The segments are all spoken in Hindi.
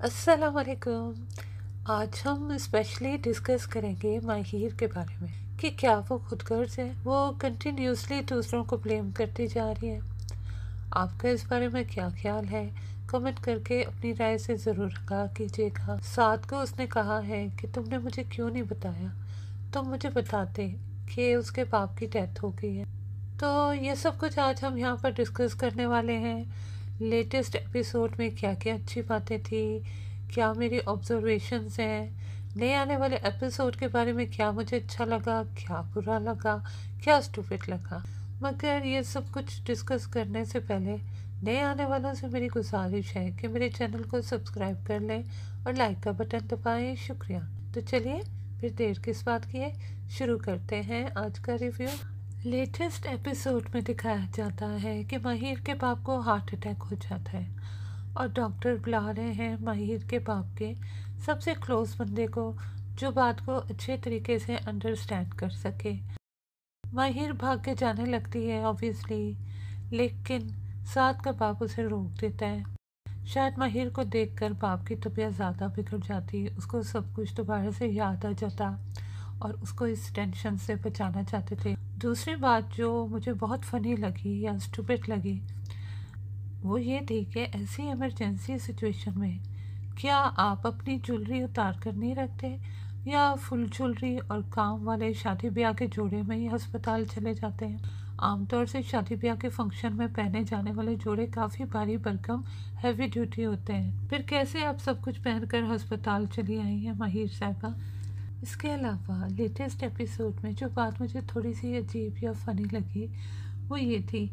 अस्सलाम वालेकुम। आज हम स्पेशली डिस्कस करेंगे माहिर के बारे में कि क्या वो खुदगर्ज है। वो कंटिन्यूसली दूसरों को ब्लेम करती जा रही है। आपका इस बारे में क्या ख्याल है? कमेंट करके अपनी राय से ज़रूर आगाह कीजिएगा। साथ को उसने कहा है कि तुमने मुझे क्यों नहीं बताया, तुम मुझे बताते कि उसके बाप की डेथ हो गई है। तो ये सब कुछ आज हम यहाँ पर डिस्कस करने वाले हैं। लेटेस्ट एपिसोड में क्या क्या अच्छी बातें थी, क्या मेरी ऑब्जर्वेशंस हैं, नए आने वाले एपिसोड के बारे में क्या मुझे अच्छा लगा, क्या बुरा लगा, क्या स्टूपिड लगा। मगर ये सब कुछ डिस्कस करने से पहले नए आने वालों से मेरी गुजारिश है कि मेरे चैनल को सब्सक्राइब कर लें और लाइक का बटन दबाएं। शुक्रिया। तो चलिए फिर देर किस बात की है, शुरू करते हैं आज का रिव्यू। लेटेस्ट एपिसोड में दिखाया जाता है कि माहिर के बाप को हार्ट अटैक हो जाता है और डॉक्टर बुला रहे हैं माहिर के बाप के सबसे क्लोज बंदे को, जो बात को अच्छे तरीके से अंडरस्टैंड कर सके। माहिर भाग के जाने लगती है ऑब्वियसली, लेकिन साथ का बाप उसे रोक देता है। शायद माहिर को देखकर बाप की तबीयत ज़्यादा बिगड़ जाती, उसको सब कुछ दोबारा से याद आ जाता और उसको इस टेंशन से बचाना चाहते थे। दूसरी बात जो मुझे बहुत फ़नी लगी या स्टूपिड लगी वो ये थी कि ऐसी इमरजेंसी सिचुएशन में क्या आप अपनी ज्वेलरी उतार कर नहीं रखते, या फुल ज्वेलरी और काम वाले शादी ब्याह के जोड़े में ही अस्पताल चले जाते हैं। आमतौर से शादी ब्याह के फंक्शन में पहने जाने वाले जोड़े काफ़ी भारी भरकम हैवी ड्यूटी होते हैं। फिर कैसे आप सब कुछ पहनकर अस्पताल चली आई हैं माहिर साहबा। इसके अलावा लेटेस्ट एपिसोड में जो बात मुझे थोड़ी सी अजीब या फ़नी लगी वो ये थी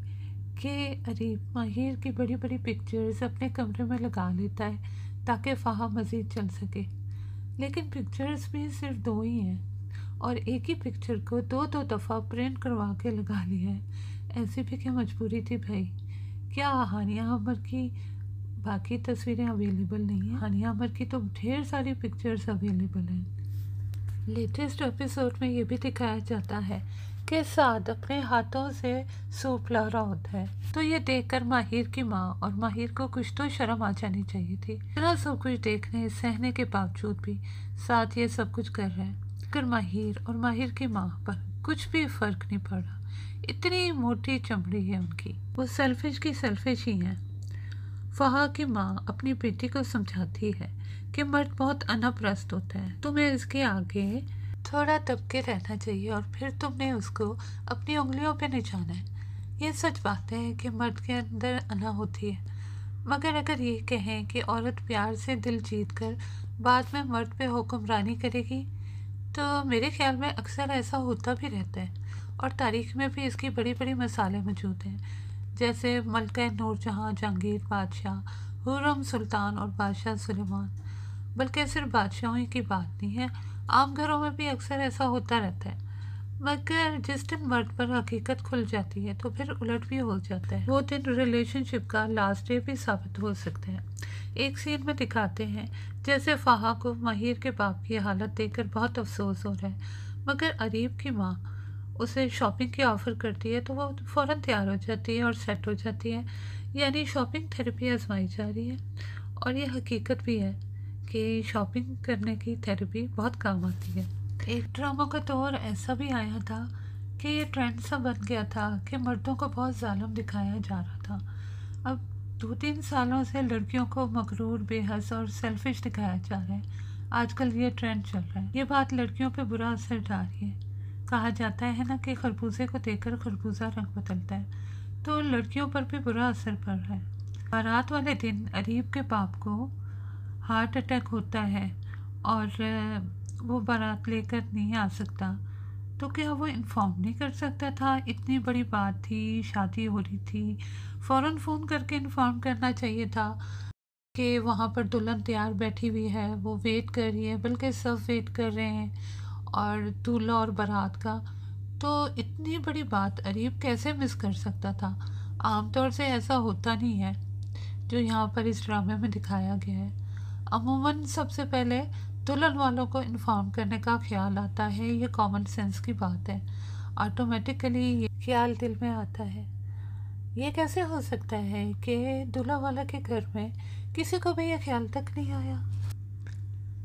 कि अरीब माहिर की बड़ी बड़ी पिक्चर्स अपने कमरे में लगा लेता है ताकि फ़ाहा मज़ीद चल सके, लेकिन पिक्चर्स भी सिर्फ दो ही हैं और एक ही पिक्चर को दो दो दफ़ा प्रिंट करवा के लगा लिया है। ऐसी भी क्या मजबूरी थी भाई? क्या हानिया अमर की बाकी तस्वीरें अवेलेबल नहीं हैं? हानिया अमर की तो ढेर सारी पिक्चर्स अवेलेबल हैं। लेटेस्ट एपिसोड में ये भी दिखाया जाता है कि साद अपने हाथों से सूप ला रहा होता है, तो ये देखकर माहिर की माँ और माहिर को कुछ तो शर्म आ जानी चाहिए थी। इतना सब कुछ देखने सहने के बावजूद भी साद ये सब कुछ कर रहे हैं, मगर माहिर और माहिर की माँ पर कुछ भी फर्क नहीं पड़ा। इतनी मोटी चमड़ी है उनकी, वो सेल्फिश की सेल्फिश ही हैं। फहा की माँ अपनी बेटी को समझाती है कि मर्द बहुत अनपरस्त होता है, तुम्हें इसके आगे थोड़ा दब के रहना चाहिए और फिर तुमने उसको अपनी उंगलियों पे निचाना है। ये सच बात है कि मर्द के अंदर अना होती है, मगर अगर ये कहें कि औरत प्यार से दिल जीत कर बाद में मर्द पे हुक्मरानी करेगी, तो मेरे ख्याल में अक्सर ऐसा होता भी रहता है और तारीख में भी इसकी बड़ी बड़ी मिसालें मौजूद हैं, जैसे मलका नूरजहाँ, जहांगीर बादशाह, हुर्रम सुल्तान और बादशाह सुलेमान। बल्कि सिर्फ बादशाहों ही की बात नहीं है, आम घरों में भी अक्सर ऐसा होता रहता है। मगर जिस दिन मर्द पर हकीकत खुल जाती है तो फिर उलट भी हो जाता है। वो दिन रिलेशनशिप का लास्ट डे भी साबित हो सकते हैं। एक सीन में दिखाते हैं जैसे फ़ाहा को माहिर के बाप की हालत देखकर बहुत अफसोस हो रहा है, मगर अरीब की माँ उसे शॉपिंग की ऑफ़र करती है तो वो फ़ौरन तैयार हो जाती है और सेट हो जाती है। यानी शॉपिंग थेरेपी आजमाई जा रही है और ये हकीकत भी है कि शॉपिंग करने की थेरेपी बहुत काम आती है। एक ड्रामा का दौर ऐसा भी आया था कि ये ट्रेंड सा बन गया था कि मर्दों को बहुत जालिम दिखाया जा रहा था। अब 2-3 सालों से लड़कियों को मगरूर, बेहस और सेल्फिश दिखाया जा रहा है। आजकल ये ट्रेंड चल रहा है। ये बात लड़कियों पे बुरा असर डाल रही है। कहा जाता है ना कि खरबूजे को देखकर खरबूजा रंग बदलता है, तो लड़कियों पर भी बुरा असर पड़ रहा है। बारात वाले दिन अरीब के बाप को हार्ट अटैक होता है और वो बारात लेकर नहीं आ सकता, तो क्या वो इन्फॉर्म नहीं कर सकता था? इतनी बड़ी बात थी, शादी हो रही थी, फ़ौरन फ़ोन करके इन्फॉर्म करना चाहिए था कि वहाँ पर दुल्हन तैयार बैठी हुई है, वो वेट कर रही है, बल्कि सब वेट कर रहे हैं और दूल्हा और बारात का। तो इतनी बड़ी बात अरीब कैसे मिस कर सकता था? आमतौर से ऐसा होता नहीं है जो यहाँ पर इस ड्रामे में दिखाया गया है। अमूमन सबसे पहले दुल्हन वालों को इन्फॉर्म करने का ख्याल आता है, ये कॉमन सेंस की बात है। ऑटोमेटिकली ये ख्याल दिल में आता है। ये कैसे हो सकता है कि दूल्हा वाला के घर में किसी को भी ये ख्याल तक नहीं आया।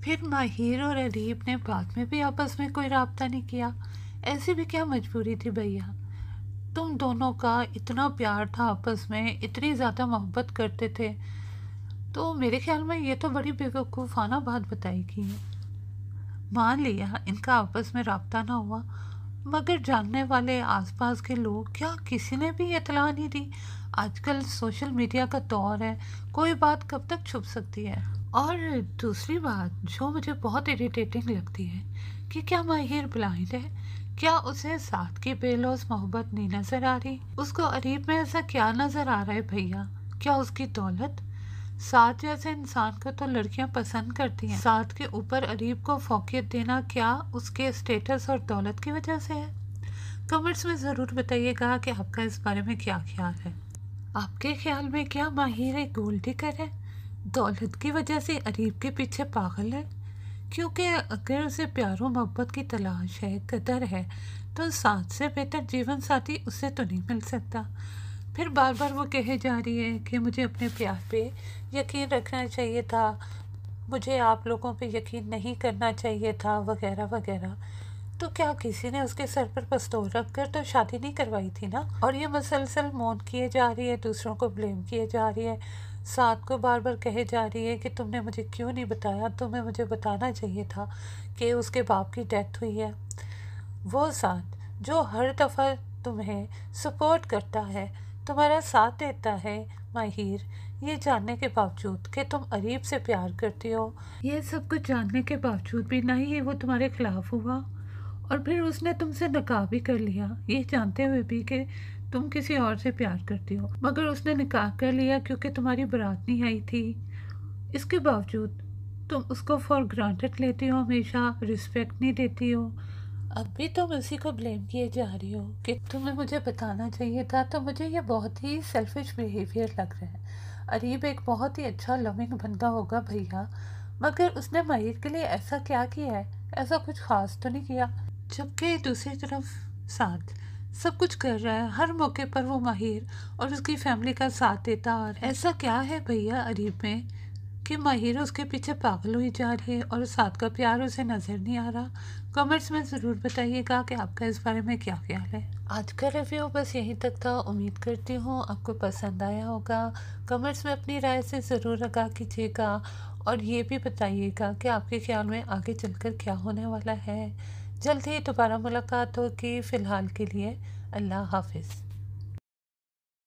फिर माहिर और अदीब ने बाद में भी आपस में कोई राब्ता नहीं किया। ऐसी भी क्या मजबूरी थी भैया? तुम दोनों का इतना प्यार था आपस में, इतनी ज़्यादा मोहब्बत करते थे, तो मेरे ख्याल में ये तो बड़ी बेवकूफ़ाना बात बताएगी। मान लिया इनका आपस में राब्ता ना हुआ, मगर जानने वाले आसपास के लोग, क्या किसी ने भी इतला नहीं दी? आजकल सोशल मीडिया का दौर है, कोई बात कब तक छुप सकती है? और दूसरी बात जो मुझे बहुत इरिटेटिंग लगती है कि क्या माहिर ब्लाइंड है? क्या उसे साथ की बेलौस मोहब्बत नहीं नजर आ रही? उसको अरीब में ऐसा क्या नजर आ रहा है भैया? क्या उसकी दौलत? साथ जैसे इंसान को तो लड़कियां पसंद करती हैं। साथ के ऊपर अरीब को फौकियत देना क्या उसके स्टेटस और दौलत की वजह से है? कमेंट्स में ज़रूर बताइएगा कि आपका इस बारे में क्या ख्याल है। आपके ख्याल में क्या माहिर एक गोल्ड डिगर है? दौलत की वजह से अरीब के पीछे पागल है? क्योंकि अगर उसे प्यार और मोहब्बत की तलाश है, कदर है, तो साथ से बेहतर जीवन साथी उससे तो नहीं मिल सकता। फिर बार बार वो कहे जा रही है कि मुझे अपने प्यार पे यकीन रखना चाहिए था, मुझे आप लोगों पे यकीन नहीं करना चाहिए था, वगैरह वगैरह। तो क्या किसी ने उसके सर पर पिस्तौल रख कर तो शादी नहीं करवाई थी ना? और ये मसलसल मौन किए जा रही है, दूसरों को ब्लेम किए जा रही है, साथ को बार बार कहे जा रही है कि तुमने मुझे क्यों नहीं बताया, तुम्हें मुझे बताना चाहिए था कि उसके बाप की डेथ हुई है। वो साथ जो हर दफ़ा तुम्हें सपोर्ट करता है, तुम्हारा साथ देता है माहिर, ये जानने के बावजूद कि तुम अरीब से प्यार करती हो, ये सब कुछ जानने के बावजूद भी ना ही वो तुम्हारे खिलाफ हुआ, और फिर उसने तुमसे निकाह भी कर लिया, ये जानते हुए भी कि तुम किसी और से प्यार करती हो। मगर उसने निकाह कर लिया क्योंकि तुम्हारी बारात नहीं आई थी। इसके बावजूद तुम उसको फॉर ग्रांटेड लेती हो, हमेशा रिस्पेक्ट नहीं देती हो। अब भी तुम उसी को ब्लेम किए जा रही हो कि तुम्हें मुझे बताना चाहिए था। तो मुझे ये बहुत ही सेल्फिश बिहेवियर लग रहा है। अरीब एक बहुत ही अच्छा लविंग बंदा होगा भैया, मगर उसने माहिर के लिए ऐसा क्या किया है? ऐसा कुछ खास तो नहीं किया। जबकि दूसरी तरफ साथ सब कुछ कर रहा है, हर मौके पर वो माहिर और उसकी फैमिली का साथ देता। और ऐसा क्या है भैया अरीब में कि माहिर उसके पीछे पागल हुई जा रही है और साथ का प्यार उसे नज़र नहीं आ रहा? कमेंट्स में ज़रूर बताइएगा कि आपका इस बारे में क्या ख्याल है। आज का रिव्यू बस यहीं तक था। उम्मीद करती हूँ आपको पसंद आया होगा। कमेंट्स में अपनी राय से ज़रूर आगाह कीजिएगा और ये भी बताइएगा कि आपके ख्याल में आगे चलकर क्या होने वाला है। जल्द ही दोबारा मुलाकात होगी। फ़िलहाल के लिए अल्लाह हाफिज़।